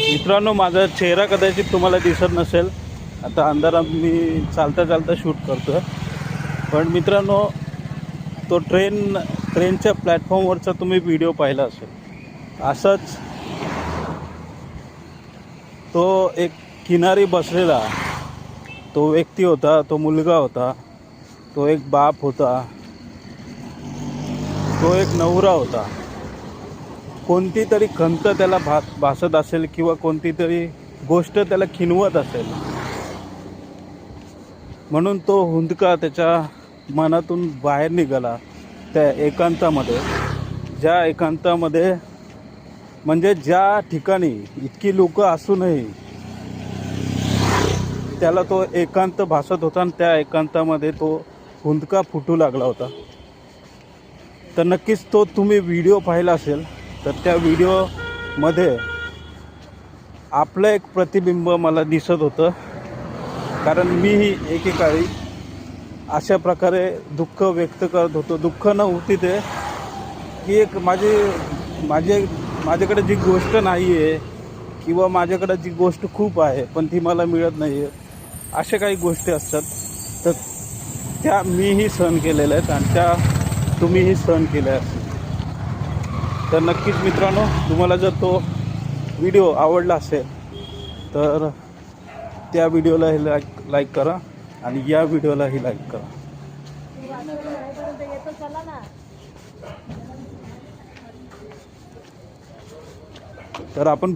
मित्रांनो, माझा चेहरा कदाचित तुम्हाला दिसत नसेल. आता अंधारात मी चालता चालता शूट करतो. पण मित्रांनो, तो ट्रेनच्या प्लॅटफॉर्मवरचा तुम्ही व्हिडिओ पाहिला असेल. असंच तो एक किनारी बसलेला तो व्यक्ती होता, तो मुलगा होता, तो एक बाप होता, तो एक नवरा होता. कोणती तरी खंत त्याला भासत असेल किंवा कोणती तरी गोष्ट त्याला खिनवत असेल, म्हणून तो हुंदका त्याच्या मनातून बाहेर निघाला त्या एकांतामध्ये. ज्या एकांतामध्ये म्हणजे ज्या ठिकाणी इतकी लोक असूनही त्याला तो एकांत भासत होता आणि त्या एकांतामध्ये तो हुंदका फुटू लागला होता. तर नक्कीच तो तुम्ही व्हिडिओ पाहिला असेल. तर त्या व्हिडिओमध्ये आपलं एक प्रतिबिंब मला दिसत होतं, कारण मीही एकेकाळी अशा प्रकारे दुःख व्यक्त करत होतो. दुःख नव्हती ते की एक माझ्याकडे जी गोष्ट नाही आहे किंवा माझ्याकडे जी गोष्ट खूप आहे पण ती मला मिळत नाही आहे, अशा काही गोष्टी असतात. तर त्या मीही सहन केलेल्या आहेत आणि त्या तुम्हीही सहन केल्या असतील. तर नक्कीच मित्रांनो, तुम्हाला जर तो व्हिडिओ आवडला असेल तर त्या व्हिडिओलाही लाईक करा आणि या व्हिडिओलाही लाईक करा. तर आपण